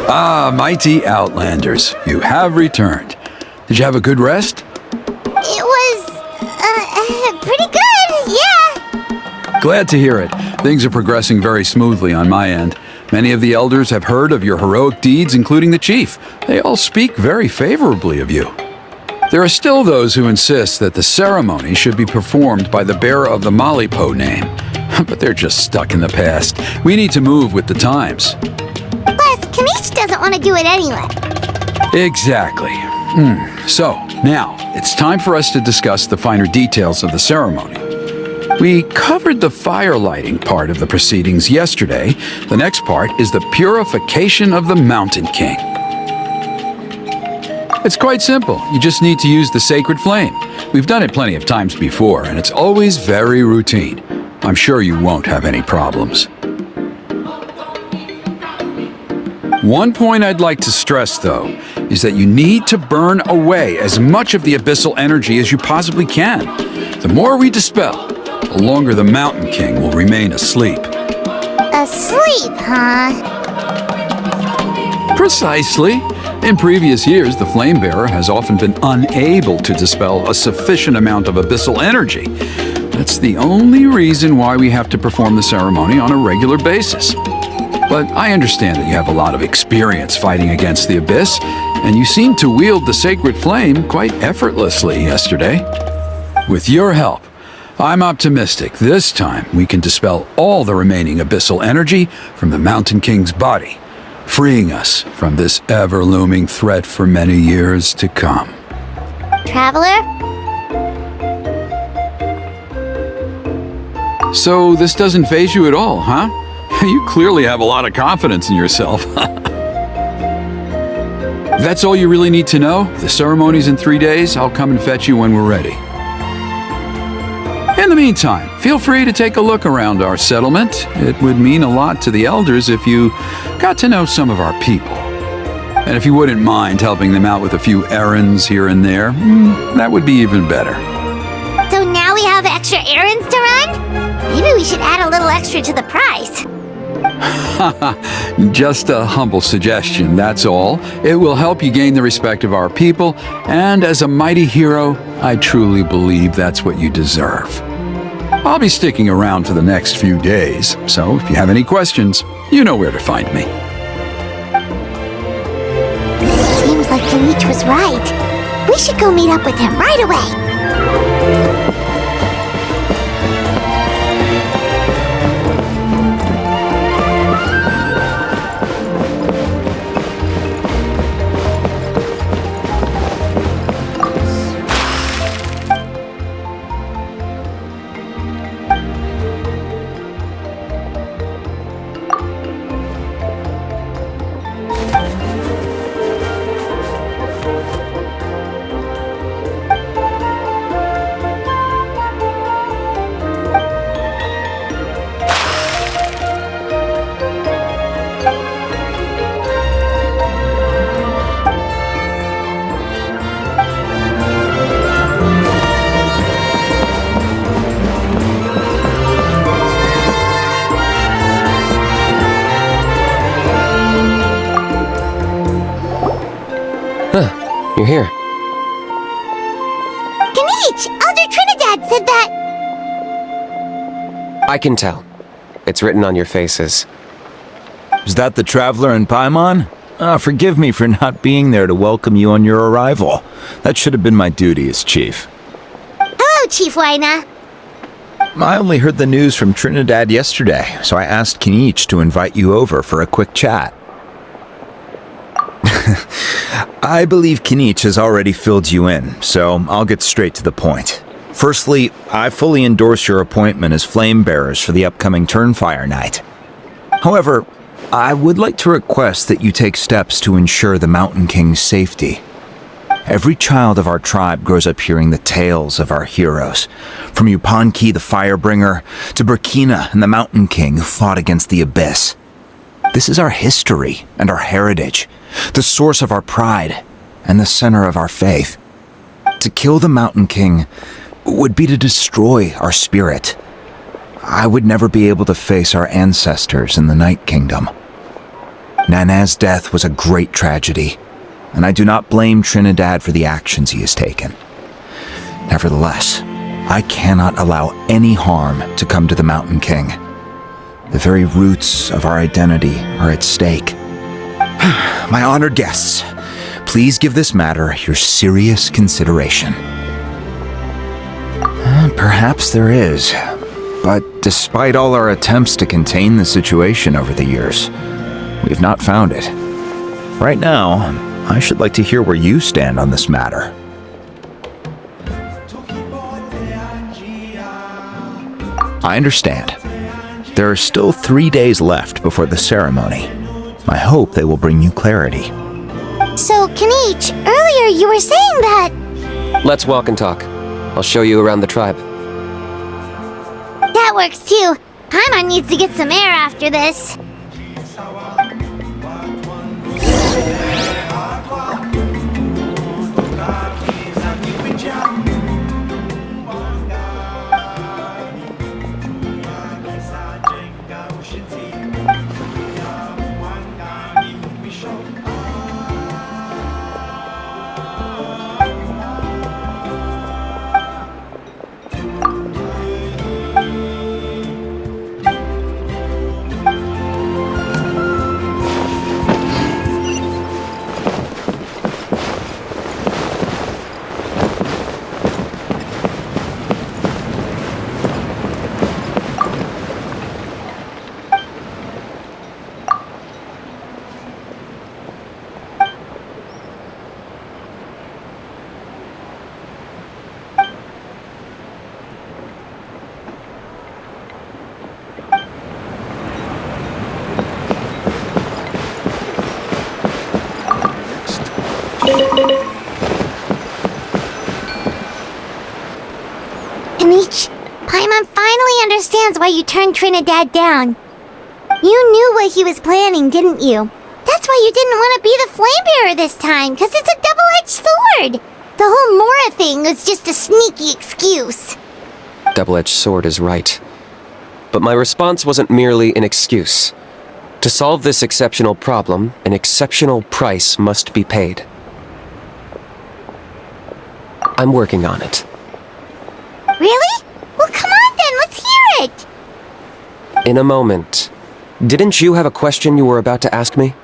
Ah, mighty Outlanders, you have returned. Did you have a good rest? It was, pretty good, yeah. Glad to hear it. Things are progressing very smoothly on my end. Many of the elders have heard of your heroic deeds, including the chief. They all speak very favorably of you. There are still those who insist that the ceremony should be performed by the bearer of the Malipo name. But they're just stuck in the past. We need to move with the times. Plus, Kinich doesn't want to do it anyway. Exactly. So, now, it's time for us to discuss the finer details of the ceremony. We covered the fire lighting part of the proceedings yesterday. The next part is the purification of the Mountain King. It's quite simple. You just need to use the sacred flame. We've done it plenty of times before, and it's always very routine. I'm sure you won't have any problems. One point I'd like to stress, though, is that you need to burn away as much of the abyssal energy as you possibly can. The more we dispel, the longer the Mountain King will remain asleep. Asleep, huh? Precisely. In previous years, the Flame Bearer has often been unable to dispel a sufficient amount of abyssal energy. That's the only reason why we have to perform the ceremony on a regular basis. But I understand that you have a lot of experience fighting against the Abyss, and you seem to wield the sacred flame quite effortlessly yesterday. With your help, I'm optimistic this time we can dispel all the remaining abyssal energy from the Mountain King's body, freeing us from this ever-looming threat for many years to come. Traveler? So this doesn't faze you at all, huh? You clearly have a lot of confidence in yourself. That's all you really need to know. The ceremony's in 3 days. I'll come and fetch you when we're ready. In the meantime, feel free to take a look around our settlement. It would mean a lot to the elders if you got to know some of our people. And if you wouldn't mind helping them out with a few errands here and there, that would be even better. So now we have extra errands to run? Maybe we should add a little extra to the price. Just a humble suggestion, that's all. It will help you gain the respect of our people, and as a mighty hero, I truly believe that's what you deserve. I'll be sticking around for the next few days, so if you have any questions, you know where to find me. Seems like Kinich was right. We should go meet up with him right away. You're here. Kinich! Elder Trinidad said that... I can tell. It's written on your faces. Is that the Traveler and Paimon? Forgive me for not being there to welcome you on your arrival. That should have been my duty as chief. Hello, Chief Waina. I only heard the news from Trinidad yesterday, so I asked Kinich to invite you over for a quick chat. I believe Kinich has already filled you in, so I'll get straight to the point. Firstly, I fully endorse your appointment as flame bearers for the upcoming Turnfire night. However, I would like to request that you take steps to ensure the Mountain King's safety. Every child of our tribe grows up hearing the tales of our heroes, from Yupanqui the Firebringer to Burkina and the Mountain King who fought against the Abyss. This is our history and our heritage, the source of our pride and the center of our faith. To kill the Mountain King would be to destroy our spirit. I would never be able to face our ancestors in the Night Kingdom. Nana's death was a great tragedy, and I do not blame Trinidad for the actions he has taken. Nevertheless, I cannot allow any harm to come to the Mountain King. The very roots of our identity are at stake. My honored guests, please give this matter your serious consideration. Perhaps there is, but despite all our attempts to contain the situation over the years, we've not found it. Right now, I should like to hear where you stand on this matter. I understand. There are still 3 days left before the ceremony. I hope they will bring you clarity. So, Kinich, earlier you were saying that... Let's walk and talk. I'll show you around the tribe. That works too. Paimon needs to get some air after this. Kinich, Paimon finally understands why you turned Trinidad down. You knew what he was planning, didn't you? That's why you didn't want to be the flame bearer this time, because it's a double-edged sword. The whole Mora thing was just a sneaky excuse. Double-edged sword is right. But my response wasn't merely an excuse. To solve this exceptional problem, an exceptional price must be paid. I'm working on it. Really? Well, come on then, let's hear it! In a moment. Didn't you have a question you were about to ask me?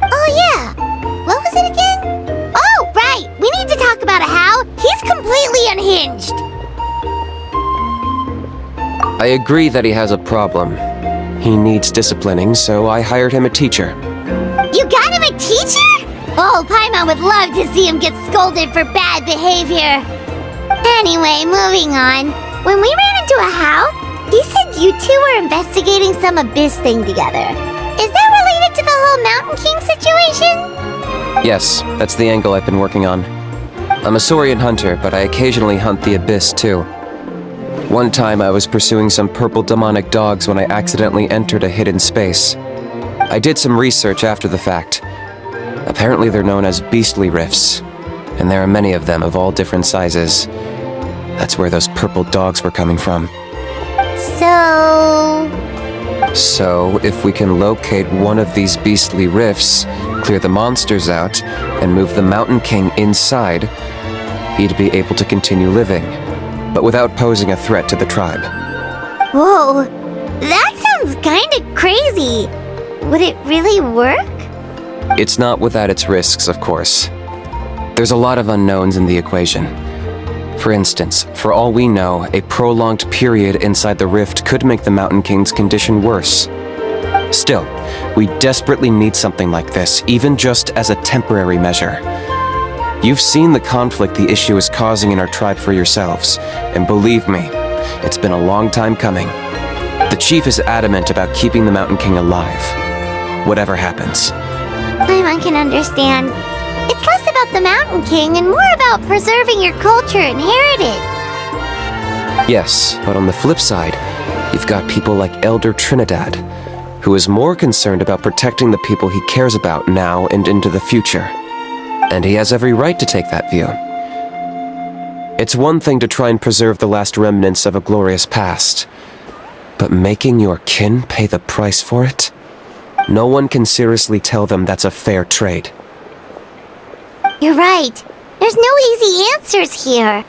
Oh yeah! What was it again? Oh, right! We need to talk about how he's completely unhinged! I agree that he has a problem. He needs disciplining, so I hired him a teacher. You got him a teacher? Oh, Paimon would love to see him get scolded for bad behavior. Anyway, moving on. When we ran into a How, he said you two were investigating some Abyss thing together. Is that related to the whole Mountain King situation? Yes, that's the angle I've been working on. I'm a Saurian hunter, but I occasionally hunt the Abyss too. One time I was pursuing some purple demonic dogs when I accidentally entered a hidden space. I did some research after the fact. Apparently they're known as beastly rifts, and there are many of them of all different sizes. That's where those purple dogs were coming from. So, if we can locate one of these beastly rifts, clear the monsters out, and move the Mountain King inside, he'd be able to continue living, but without posing a threat to the tribe. Whoa, that sounds kinda crazy. Would it really work? It's not without its risks, of course. There's a lot of unknowns in the equation. For instance, for all we know, a prolonged period inside the rift could make the Mountain King's condition worse. Still, we desperately need something like this, even just as a temporary measure. You've seen the conflict the issue is causing in our tribe for yourselves, and believe me, it's been a long time coming. The chief is adamant about keeping the Mountain King alive. whatever happens. Paimon can understand. It's less about the Mountain King and more about preserving your culture and heritage. Yes, but on the flip side, you've got people like Elder Trinidad, who is more concerned about protecting the people he cares about now and into the future. And he has every right to take that view. It's one thing to try and preserve the last remnants of a glorious past, but making your kin pay the price for it? No one can seriously tell them that's a fair trade. You're right. There's no easy answers here.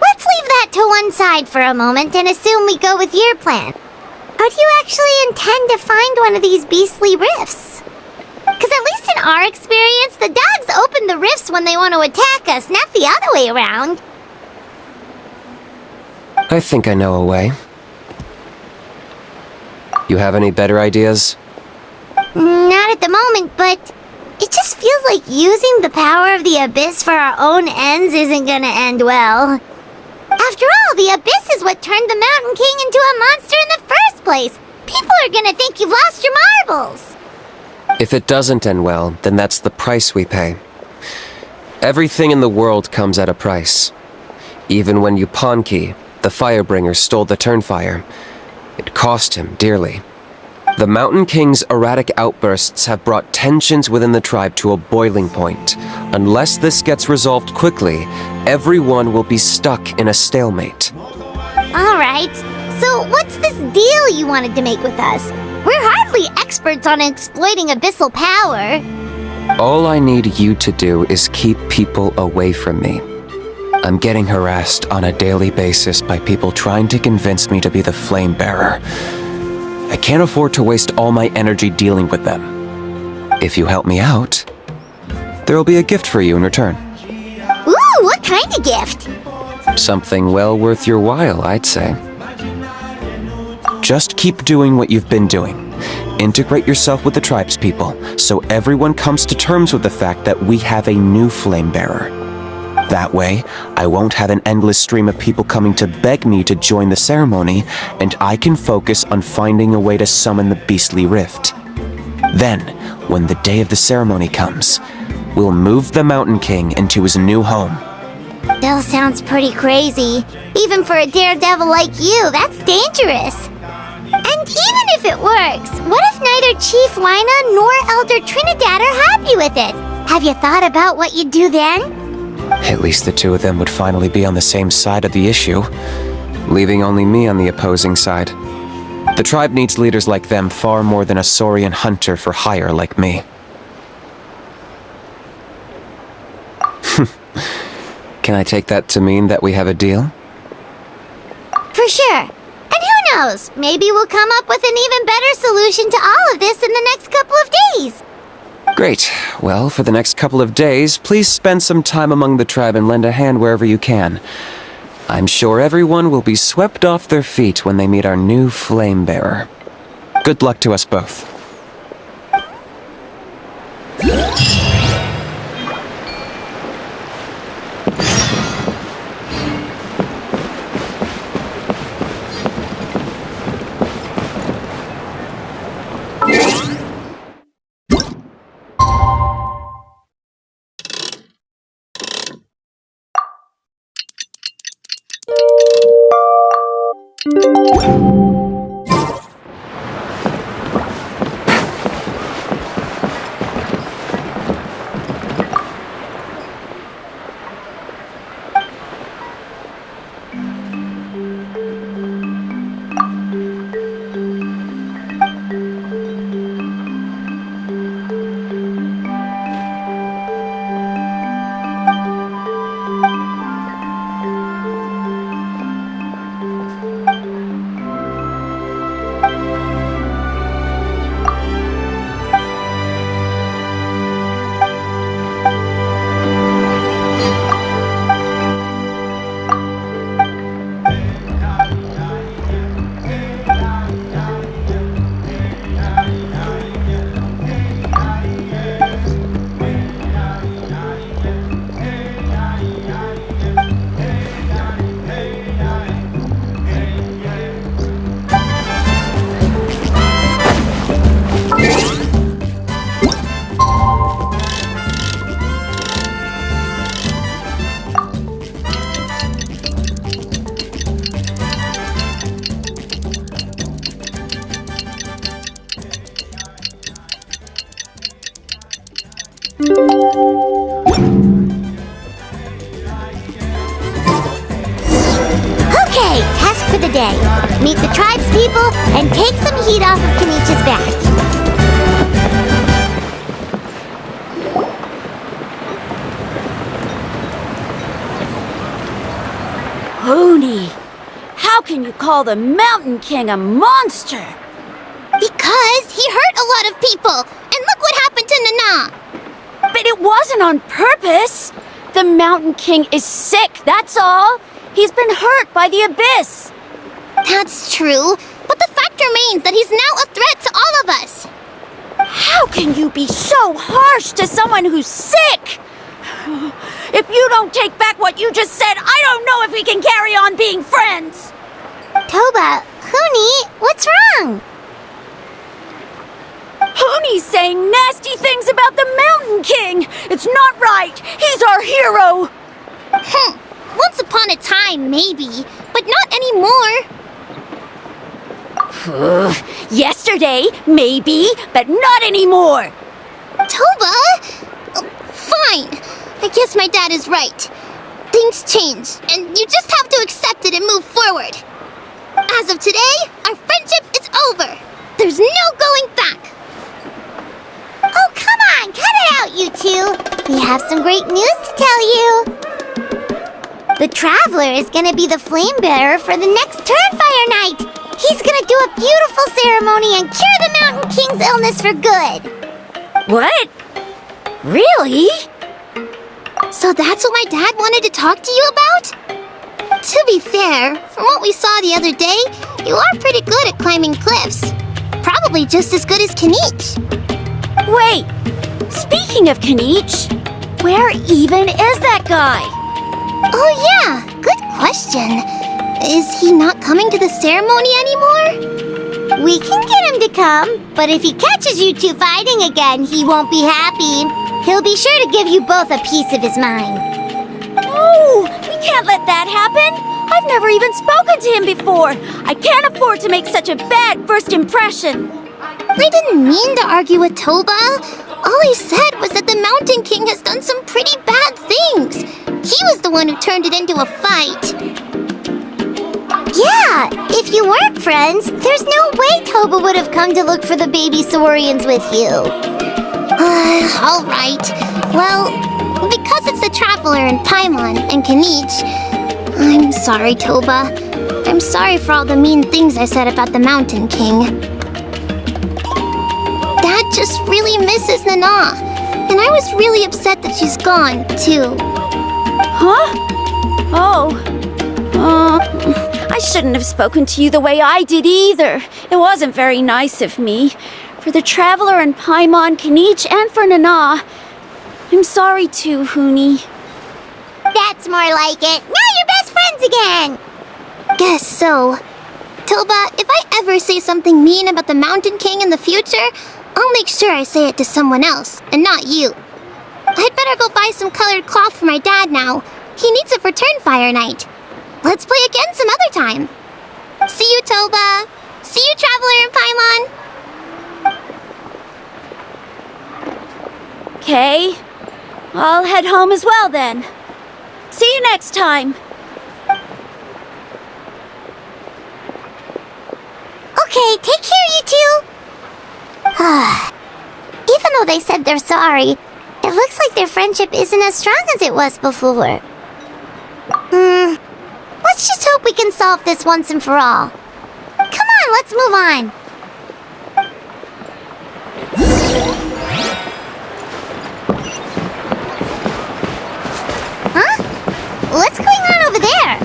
Let's leave that to one side for a moment and assume we go with your plan. How do you actually intend to find one of these beastly rifts? Because at least in our experience, the dogs open the rifts when they want to attack us, not the other way around. I think I know a way. You have any better ideas? Not at the moment, but it just feels like using the power of the Abyss for our own ends isn't gonna end well. After all, the Abyss is what turned the Mountain King into a monster in the first place. People are gonna think you've lost your marbles. If it doesn't end well, then that's the price we pay. Everything in the world comes at a price. Even when Yupanqui, the Firebringer, stole the Turnfire, it cost him dearly. The Mountain King's erratic outbursts have brought tensions within the tribe to a boiling point. Unless this gets resolved quickly, everyone will be stuck in a stalemate. Alright, so what's this deal you wanted to make with us? We're hardly experts on exploiting abyssal power. All I need you to do is keep people away from me. I'm getting harassed on a daily basis by people trying to convince me to be the Flame Bearer. I can't afford to waste all my energy dealing with them. If you help me out, there'll be a gift for you in return. Ooh, what kind of gift? Something well worth your while, I'd say. Just keep doing what you've been doing. Integrate yourself with the tribespeople, so everyone comes to terms with the fact that we have a new Flame Bearer. That way, I won't have an endless stream of people coming to beg me to join the ceremony, and I can focus on finding a way to summon the beastly rift. Then, when the day of the ceremony comes, we'll move the Mountain King into his new home. Still sounds pretty crazy. Even for a daredevil like you, that's dangerous. And even if it works, what if neither Chief Lina nor Elder Trinidad are happy with it? Have you thought about what you'd do then? At least the two of them would finally be on the same side of the issue, leaving only me on the opposing side. The tribe needs leaders like them far more than a Saurian hunter for hire like me. Can I take that to mean that we have a deal? For sure. And who knows, maybe we'll come up with an even better solution to all of this in the next couple of days. Great. Well, for the next couple of days, please spend some time among the tribe and lend a hand wherever you can. I'm sure everyone will be swept off their feet when they meet our new Flame Bearer. Good luck to us both. Okay, task for the day. Meet the tribespeople and take some heat off of Kinich's back. Hoonie, how can you call the Mountain King a monster? Because he hurt a lot of people, and look what happened to Nana. But it wasn't on purpose. The Mountain King is sick, that's all. He's been hurt by the Abyss. That's true, but the fact remains that he's now a threat to all of us. How can you be so harsh to someone who's sick? If you don't take back what you just said, I don't know if we can carry on being friends. Toba, Huni, what's wrong? Hoonie's saying nasty things about the Mountain King. It's not right. He's our hero. Once upon a time, maybe, but not anymore. Yesterday, maybe, but not anymore. Toba? Fine. I guess my dad is right. Things change, and you just have to accept it and move forward. As of today, our friendship is over. There's no going back. Oh, come on, cut it out, you two. We have some great news to tell you. The Traveler is gonna be the flame bearer for the next Turnfire night. He's gonna do a beautiful ceremony and cure the Mountain King's illness for good. What? Really? So that's what my dad wanted to talk to you about? To be fair, from what we saw the other day, you are pretty good at climbing cliffs. Probably just as good as Kinich. Wait, speaking of Kinich, where even is that guy? Oh yeah, good question. Is he not coming to the ceremony anymore? We can get him to come, but if he catches you two fighting again, he won't be happy. He'll be sure to give you both a piece of his mind. No, we can't let that happen. I've never even spoken to him before. I can't afford to make such a bad first impression. I didn't mean to argue with Toba. All I said was that the Mountain King has done some pretty bad things. He was the one who turned it into a fight. Yeah, if you weren't friends, there's no way Toba would have come to look for the baby Saurians with you. All right. Well, because it's the Traveler and Paimon and Kinich, I'm sorry, Toba. I'm sorry for all the mean things I said about the Mountain King. Dad just really misses Nana, and I was really upset that she's gone, too. Huh? Oh. I shouldn't have spoken to you the way I did either. It wasn't very nice of me. For the Traveler and Paimon, Kinich, and for Nana. I'm sorry too, Huni. That's more like it. Now you're best friends again. Guess so. Toba, if I ever say something mean about the Mountain King in the future, I'll make sure I say it to someone else, and not you. I'd better go buy some colored cloth for my dad now. He needs it for Turnfire night. Let's play again some other time. See you, Toba. See you, Traveler and Paimon. Okay. I'll head home as well then. See you next time. Okay, take care, you two. Even though they said they're sorry, it looks like their friendship isn't as strong as it was before. Let's just hope we can solve this once and for all. Come on, let's move on. Huh? What's going on over there?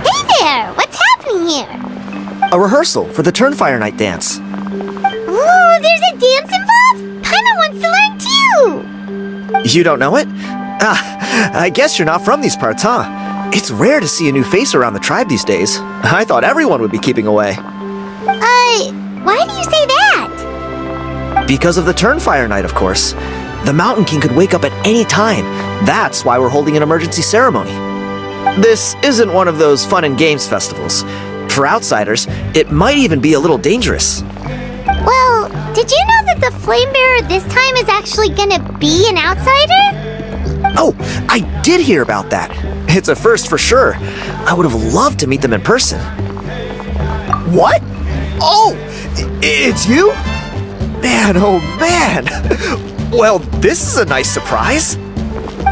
Hey there! What's happening here? A rehearsal for the Turnfire Night dance. Ooh, there's a dance involved? Paimon wants to learn too! You don't know it? I guess you're not from these parts, huh? It's rare to see a new face around the tribe these days. I thought everyone would be keeping away. Why do you say that? Because of the Turnfire Night, of course. The Mountain King could wake up at any time. That's why we're holding an emergency ceremony. This isn't one of those fun and games festivals. For outsiders, it might even be a little dangerous. Well, did you know that the flame bearer this time is actually gonna be an outsider? Oh, I did hear about that. It's a first for sure. I would have loved to meet them in person. What? Oh, it's you? Man, oh man. Well, this is a nice surprise.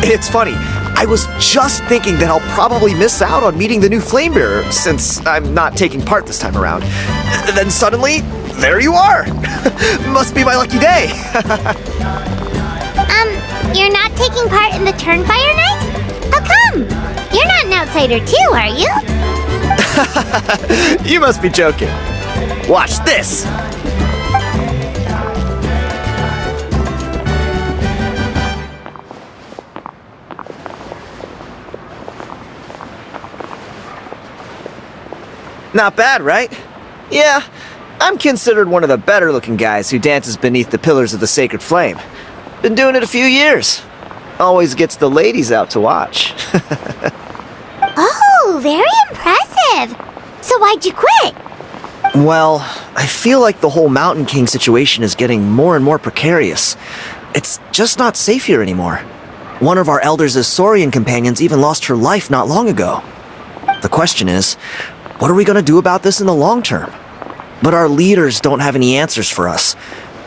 It's funny, I was just thinking that I'll probably miss out on meeting the new flamebearer since I'm not taking part this time around. Then suddenly, there you are. Must be my lucky day. You're not taking part in the Turnfire night? How come? You're not an outsider too, are you? You must be joking. Watch this. Not bad, right? Yeah, I'm considered one of the better-looking guys who dances beneath the pillars of the sacred flame. Been doing it a few years. Always gets the ladies out to watch. Oh, very impressive. So why'd you quit? Well, I feel like the whole Mountain King situation is getting more and more precarious. It's just not safe here anymore. One of our elders' Saurian companions even lost her life not long ago. The question is, what are we going to do about this in the long term? But our leaders don't have any answers for us.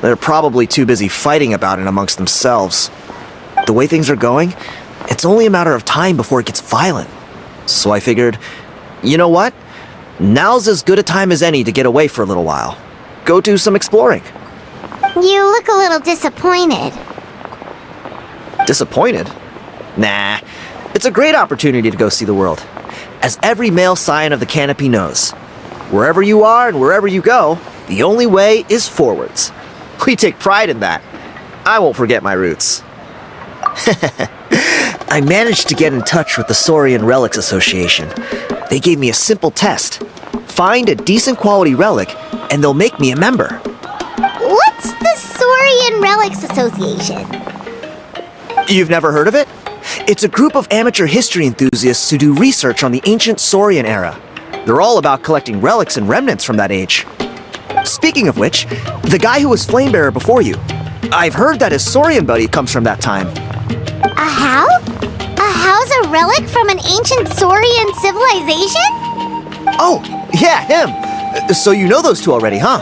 They're probably too busy fighting about it amongst themselves. The way things are going, it's only a matter of time before it gets violent. So I figured, you know what? Now's as good a time as any to get away for a little while. Go do some exploring. You look a little disappointed. Disappointed? Nah, it's a great opportunity to go see the world. As every male scion of the Canopy knows, wherever you are and wherever you go, the only way is forwards. We take pride in that. I won't forget my roots. I managed to get in touch with the Saurian Relics Association. They gave me a simple test. Find a decent quality relic, and they'll make me a member. What's the Saurian Relics Association? You've never heard of it? It's a group of amateur history enthusiasts who do research on the ancient Saurian era. They're all about collecting relics and remnants from that age. Speaking of which, the guy who was Flamebearer before you, I've heard that his Saurian buddy comes from that time. A how? A how's a relic from an ancient Saurian civilization? Oh, yeah, him. So you know those two already, huh?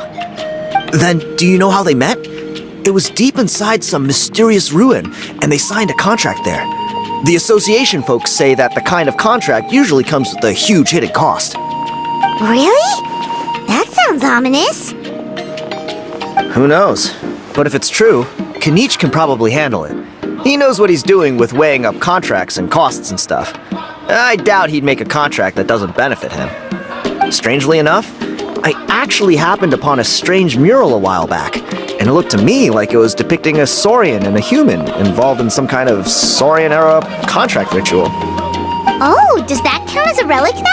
Then, do you know how they met? It was deep inside some mysterious ruin, and they signed a contract there. The association folks say that the kind of contract usually comes with a huge hidden cost. Really? That sounds ominous. Who knows? But if it's true, Kinich can probably handle it. He knows what he's doing with weighing up contracts and costs and stuff. I doubt he'd make a contract that doesn't benefit him. Strangely enough, I actually happened upon a strange mural a while back, and it looked to me like it was depicting a Saurian and a human involved in some kind of Saurian-era contract ritual. Oh, does that count as a relic then?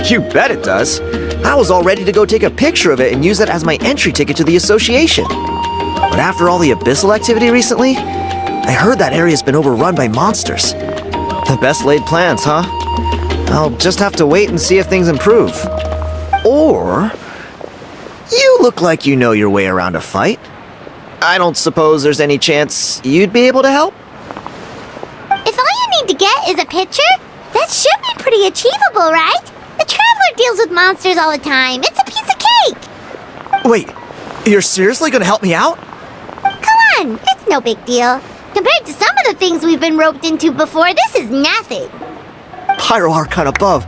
You bet it does. I was all ready to go take a picture of it and use it as my entry ticket to the association. But after all the abyssal activity recently, I heard that area's been overrun by monsters. The best laid plans, huh? I'll just have to wait and see if things improve. Or... you look like you know your way around a fight. I don't suppose there's any chance you'd be able to help? If all you need to get is a picture, that should be pretty achievable, right? The Traveler deals with monsters all the time. It's a piece of cake. Wait, you're seriously gonna help me out? Come on, it's no big deal. Compared to some of the things we've been roped into before, this is nothing. Pyro Archon above,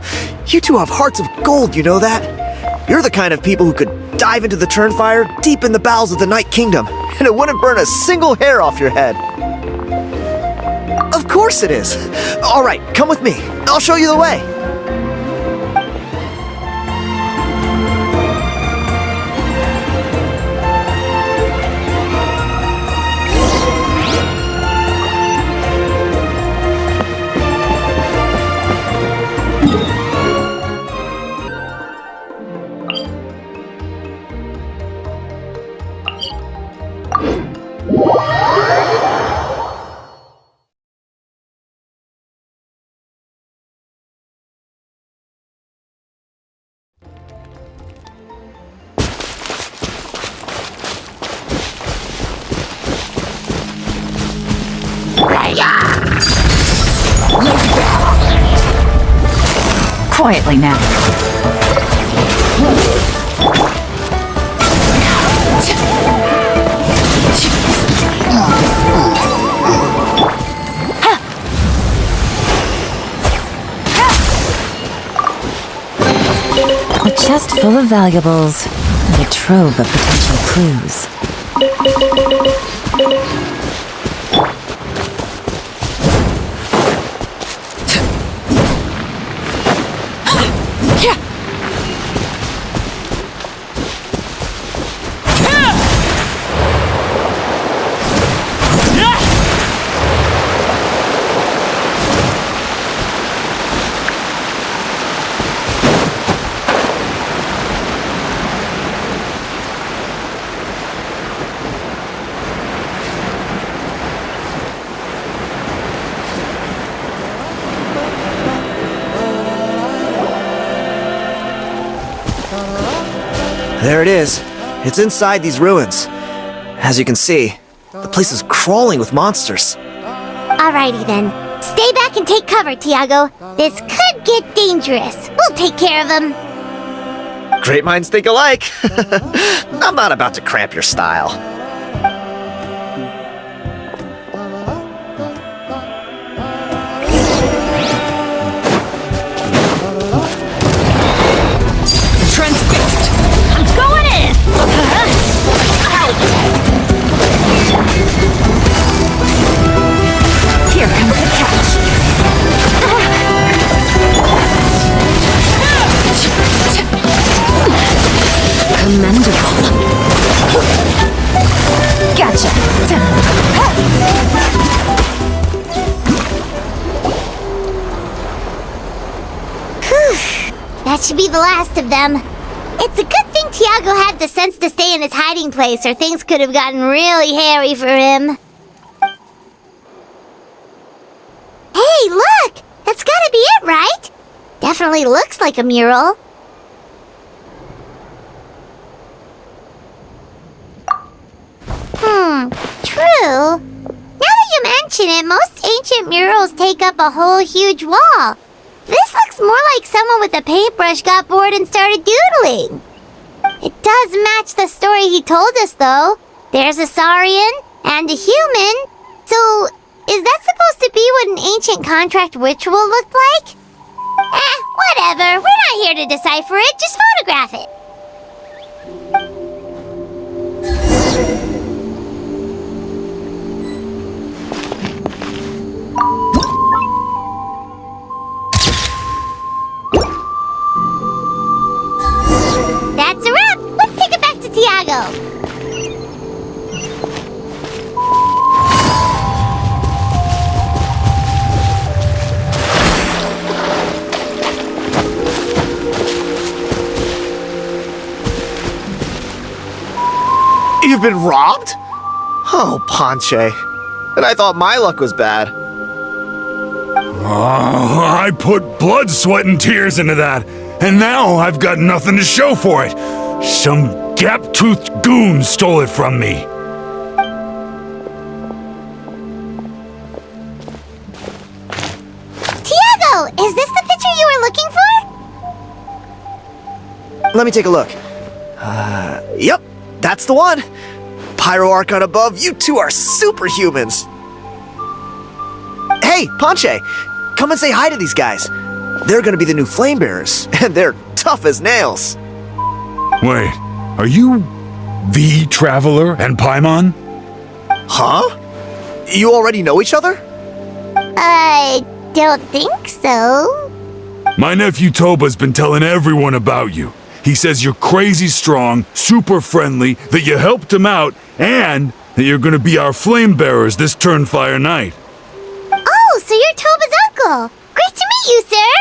you two have hearts of gold, you know that? You're the kind of people who could dive into the Turnfire deep in the bowels of the Night Kingdom, and it wouldn't burn a single hair off your head. Of course it is. All right, come with me. I'll show you the way. Quietly now. A chest full of valuables and a trove of potential clues. There it is. It's inside these ruins. As you can see, the place is crawling with monsters. Alrighty then. Stay back and take cover, Tiago. This could get dangerous. We'll take care of them. Great minds think alike. I'm not about to cramp your style. Transfixed! I'm going in! Here comes the catch. Commendable. Gotcha. That should be the last of them. It's a good thing Tiago had the sense to stay in his hiding place, or things could have gotten really hairy for him. Hey, look! That's gotta be it, right? Definitely looks like a mural. True. Now that you mention it, most ancient murals take up a whole huge wall. This looks more like someone with a paintbrush got bored and started doodling. It does match the story he told us, though. There's a Saurian and a human. So, is that supposed to be what an ancient contract ritual looked like? Whatever. We're not here to decipher it. Just photograph it. That's a wrap! Let's take it back to Tiago! You've been robbed? Oh, Ponche. And I thought my luck was bad. I put blood, sweat, and tears into that, and now I've got nothing to show for it. Some gap-toothed goon stole it from me. Tiago! Is this the picture you were looking for? Let me take a look. Yep, that's the one. Pyro Archon above, you two are superhumans. Hey, Ponche, come and say hi to these guys. They're gonna be the new flame bearers, and they're tough as nails. Wait, are you the Traveler and Paimon? Huh? You already know each other? I don't think so. My nephew Toba's been telling everyone about you. He says you're crazy strong, super friendly, that you helped him out, and that you're gonna be our flame bearers this Turnfire night. Oh, so you're Toba's uncle. Great to meet you, sir.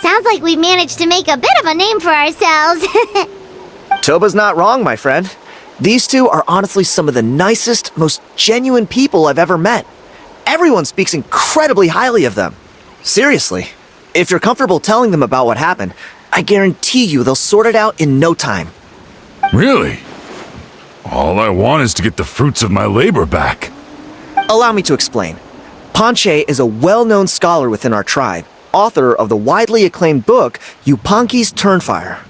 Sounds like we managed to make a bit of a name for ourselves. Toba's not wrong, my friend. These two are honestly some of the nicest, most genuine people I've ever met. Everyone speaks incredibly highly of them. Seriously, if you're comfortable telling them about what happened, I guarantee you they'll sort it out in no time. Really? All I want is to get the fruits of my labor back. Allow me to explain. Ponche is a well-known scholar within our tribe, author of the widely acclaimed book, Yupanqui's Turnfire.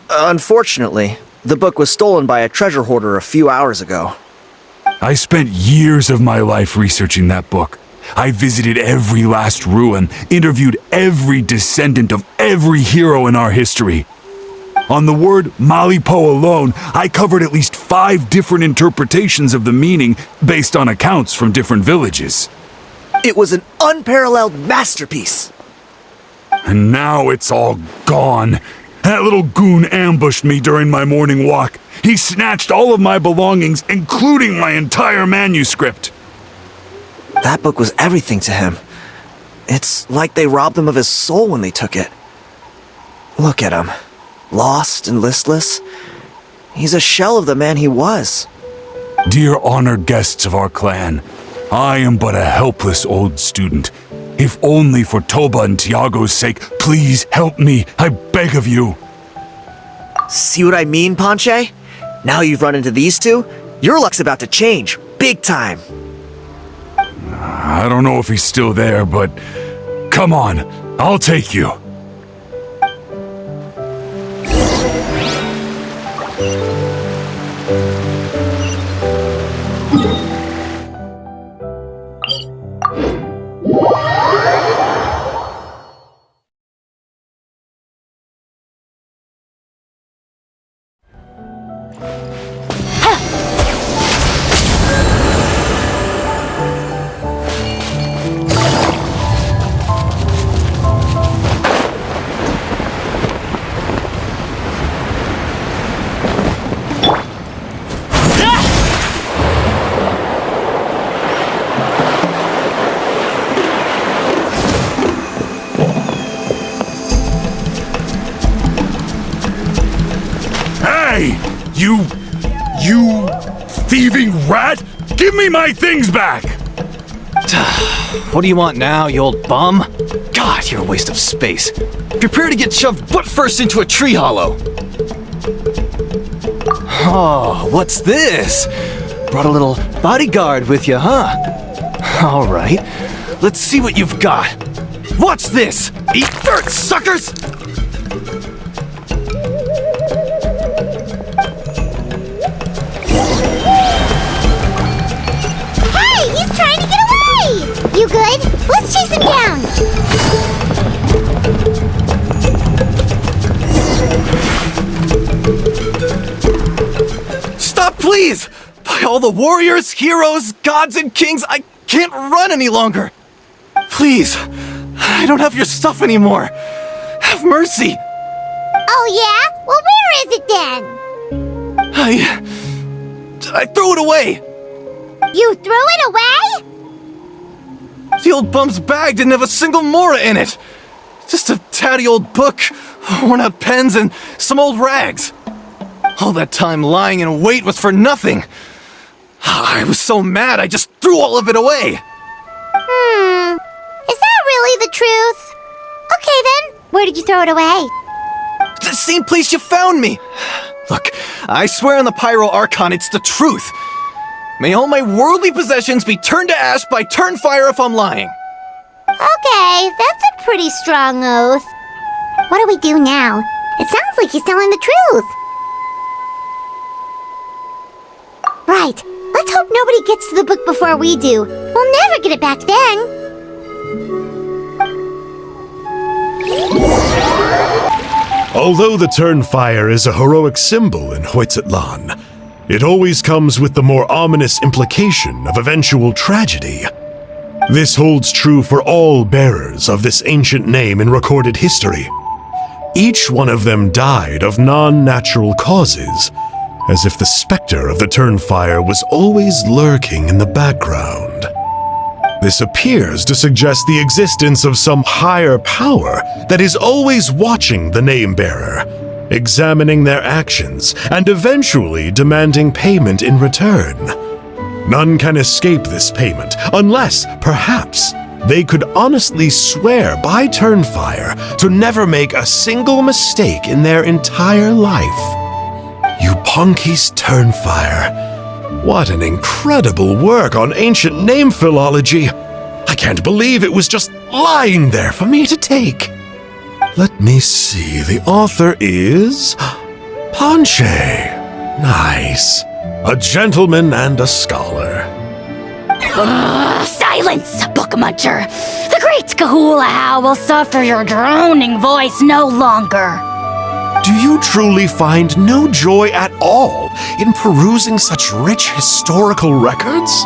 Unfortunately, the book was stolen by a treasure hoarder a few hours ago. I spent years of my life researching that book. I visited every last ruin, interviewed every descendant of every hero in our history. On the word Malipo alone, I covered at least 5 different interpretations of the meaning based on accounts from different villages. It was an unparalleled masterpiece. And now it's all gone. That little goon ambushed me during my morning walk. He snatched all of my belongings, including my entire manuscript. That book was everything to him. It's like they robbed him of his soul when they took it. Look at him. Lost and listless. He's a shell of the man he was. Dear honored guests of our clan, I am but a helpless old student. If only for Toba and Tiago's sake, please help me, I beg of you. See what I mean, Ponche? Now you've run into these two, your luck's about to change, big time. I don't know if he's still there, but come on, I'll take you. You thieving rat! Give me my things back! What do you want now, you old bum? God, you're a waste of space. Prepare to get shoved butt first into a tree hollow. Oh, what's this? Brought a little bodyguard with you, huh? All right, let's see what you've got. Watch this! Eat dirt, suckers! You good? Let's chase him down! Stop, please! By all the warriors, heroes, gods, and kings, I can't run any longer! Please, I don't have your stuff anymore! Have mercy! Oh yeah? Well, where is it then? I threw it away! You threw it away? The old bum's bag didn't have a single mora in it! Just a tatty old book, worn out pens, and some old rags. All that time lying in wait was for nothing. I was so mad I just threw all of it away. Is that really the truth? Okay then, where did you throw it away? The same place you found me. Look, I swear on the Pyro Archon it's the truth. May all my worldly possessions be turned to ash by Turnfire if I'm lying. Okay, that's a pretty strong oath. What do we do now? It sounds like he's telling the truth. Right, let's hope nobody gets to the book before we do. We'll never get it back then. Although the Turnfire is a heroic symbol in Hoytzatlan, it always comes with the more ominous implication of eventual tragedy. This holds true for all bearers of this ancient name in recorded history. Each one of them died of non-natural causes, as if the specter of the Turnfire was always lurking in the background. This appears to suggest the existence of some higher power that is always watching the name-bearer, examining their actions, and eventually demanding payment in return. None can escape this payment, unless, perhaps, they could honestly swear by Turnfire to never make a single mistake in their entire life. Yupanqui's Turnfire. What an incredible work on ancient name philology. I can't believe it was just lying there for me to take. Let me see. The author is Ponche. Nice. A gentleman and a scholar. Silence, book muncher! The great Kahulahow will suffer your droning voice no longer. Do you truly find no joy at all in perusing such rich historical records?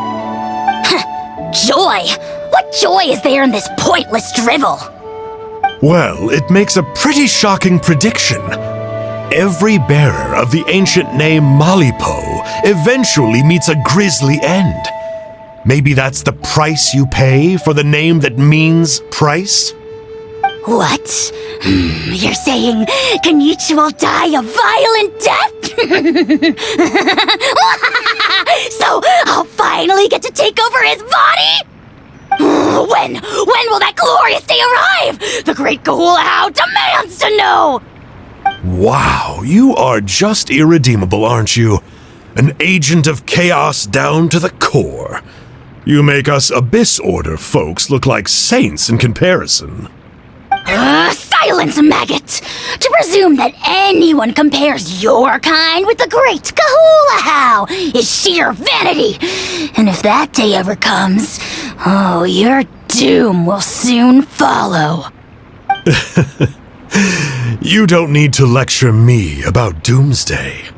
Joy? What joy is there in this pointless drivel? Well, it makes a pretty shocking prediction. Every bearer of the ancient name Malipo eventually meets a grisly end. Maybe that's the price you pay for the name that means price? What? You're saying Kinich will die a violent death? So I'll finally get to take over his body? When will that glorious day arrive? The great Kahulahow demands to know! Wow, you are just irredeemable, aren't you? An agent of chaos down to the core. You make us Abyss Order folks look like saints in comparison. Silence, maggot! To presume that anyone compares your kind with the great Kahulahow is sheer vanity! And if that day ever comes, oh, your doom will soon follow. You don't need to lecture me about doomsday.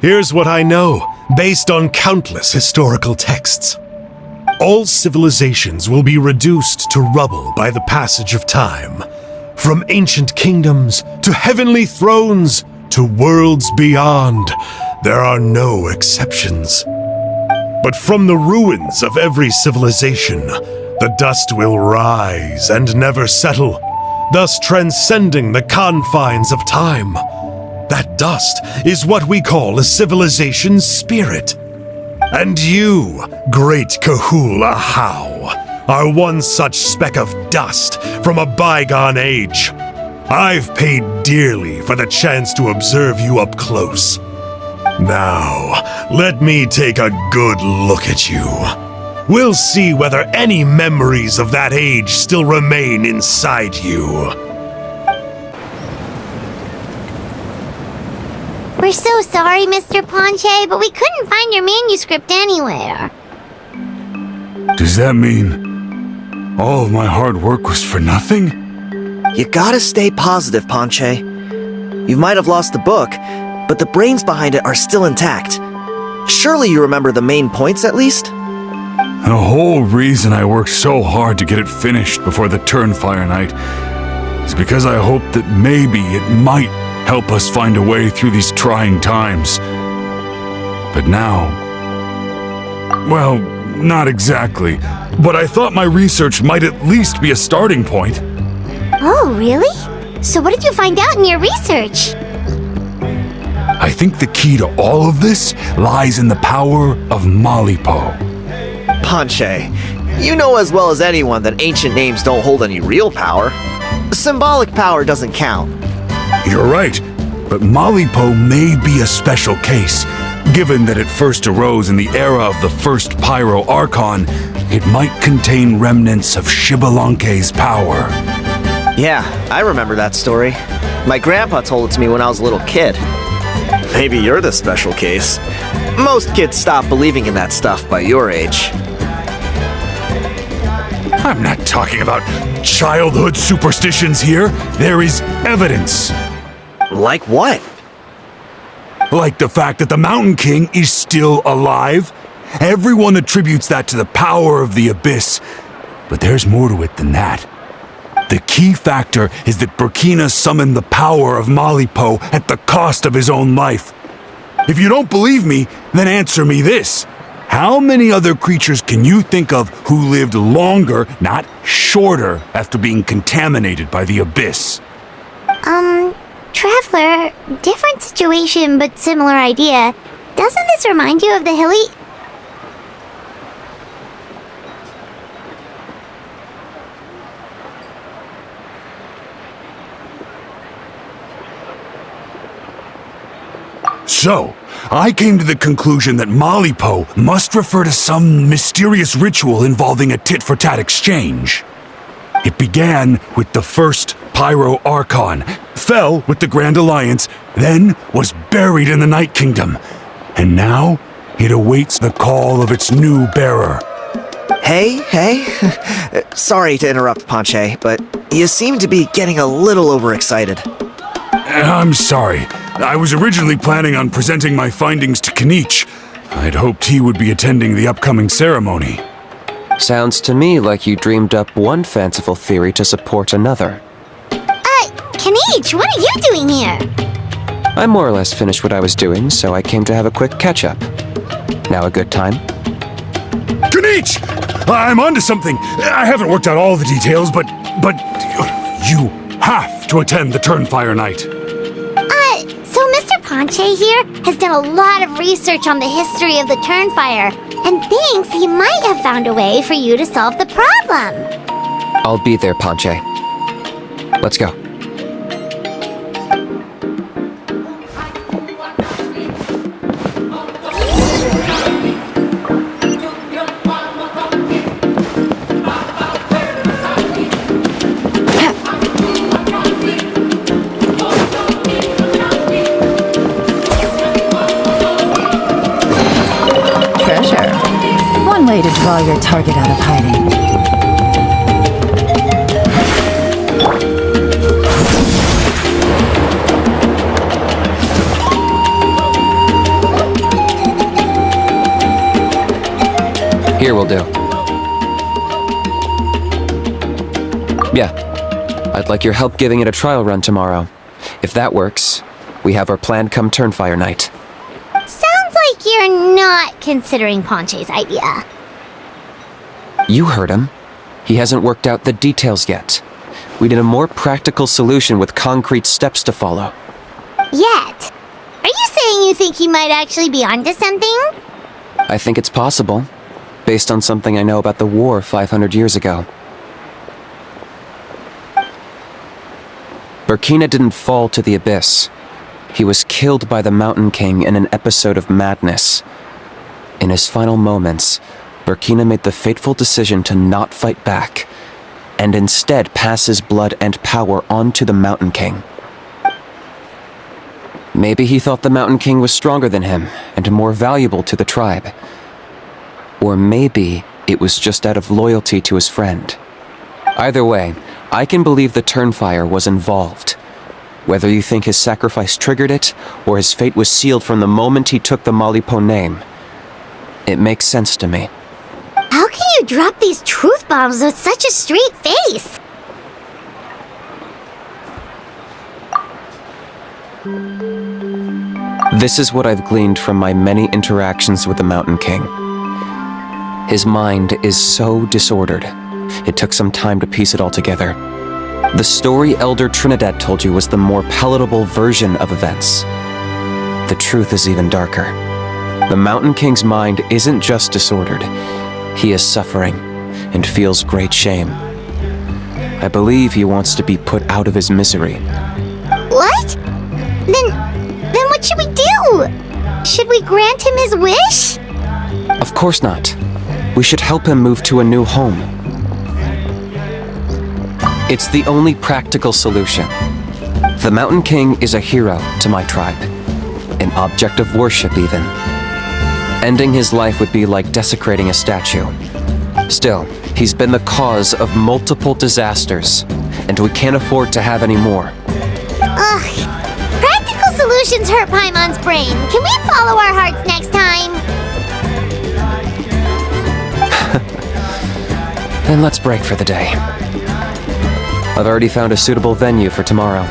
Here's what I know, based on countless historical texts. All civilizations will be reduced to rubble by the passage of time. From ancient kingdoms to heavenly thrones to worlds beyond, there are no exceptions. But from the ruins of every civilization, the dust will rise and never settle, thus transcending the confines of time. That dust is what we call a civilization's spirit. And you, great Kahulahow, are one such speck of dust from a bygone age. I've paid dearly for the chance to observe you up close. Now, let me take a good look at you. We'll see whether any memories of that age still remain inside you. We're so sorry, Mr. Ponche, but we couldn't find your manuscript anywhere. Does that mean all of my hard work was for nothing? You gotta stay positive, Ponche. You might have lost the book, but the brains behind it are still intact. Surely you remember the main points at least? The whole reason I worked so hard to get it finished before the Turnfire night is because I hoped that maybe it might help us find a way through these trying times. But now, well, not exactly, but I thought my research might at least be a starting point. Oh, really? So what did you find out in your research? I think the key to all of this lies in the power of Malipo. Ponche, you know as well as anyone that ancient names don't hold any real power. Symbolic power doesn't count. You're right, but Malipo may be a special case. Given that it first arose in the era of the first Pyro Archon, it might contain remnants of Shibalanke's power. Yeah, I remember that story. My grandpa told it to me when I was a little kid. Maybe you're the special case. Most kids stop believing in that stuff by your age. I'm not talking about childhood superstitions here. There is evidence. Like what? Like the fact that the Mountain King is still alive. Everyone attributes that to the power of the Abyss. But there's more to it than that. The key factor is that Burkina summoned the power of Malipo at the cost of his own life. If you don't believe me, then answer me this. How many other creatures can you think of who lived longer, not shorter, after being contaminated by the Abyss? Traveler, different situation but similar idea. Doesn't this remind you of the hilly... So, I came to the conclusion that Malipo must refer to some mysterious ritual involving a tit-for-tat exchange. It began with the first Pyro Archon, fell with the Grand Alliance, then was buried in the Night Kingdom, and now it awaits the call of its new bearer. Hey. Sorry to interrupt, Ponche, but you seem to be getting a little overexcited. I'm sorry. I was originally planning on presenting my findings to Kinich. I'd hoped he would be attending the upcoming ceremony. Sounds to me like you dreamed up one fanciful theory to support another. Kinich, what are you doing here? I more or less finished what I was doing, so I came to have a quick catch-up. Now a good time? Kinich! I'm onto something. I haven't worked out all the details, but you have to attend the Turnfire night. So Mr. Ponche here has done a lot of research on the history of the Turnfire and thinks he might have found a way for you to solve the problem. I'll be there, Ponche. Let's go. One way to draw your target out of hiding. Here will do. Yeah. I'd like your help giving it a trial run tomorrow. If that works, we have our plan come Turnfire night. Sounds like you're not considering Ponche's idea. You heard him. He hasn't worked out the details yet. We need a more practical solution with concrete steps to follow. Yet? Are you saying you think he might actually be onto something? I think it's possible, based on something I know about the war 500 years ago. Burkina didn't fall to the Abyss. He was killed by the Mountain King in an episode of madness. In his final moments, Burkina made the fateful decision to not fight back, and instead pass his blood and power on to the Mountain King. Maybe he thought the Mountain King was stronger than him, and more valuable to the tribe. Or maybe it was just out of loyalty to his friend. Either way, I can believe the Turnfire was involved. Whether you think his sacrifice triggered it, or his fate was sealed from the moment he took the Malipo name, it makes sense to me. How can you drop these truth bombs with such a straight face? This is what I've gleaned from my many interactions with the Mountain King. His mind is so disordered. It took some time to piece it all together. The story Elder Trinidad told you was the more palatable version of events. The truth is even darker. The Mountain King's mind isn't just disordered. He is suffering and feels great shame. I believe he wants to be put out of his misery. What? Then what should we do? Should we grant him his wish? Of course not. We should help him move to a new home. It's the only practical solution. The Mountain King is a hero to my tribe. An object of worship, even. Ending his life would be like desecrating a statue. Still, he's been the cause of multiple disasters, and we can't afford to have any more. Ugh. Practical solutions hurt Paimon's brain. Can we follow our hearts next time? Then let's break for the day. I've already found a suitable venue for tomorrow.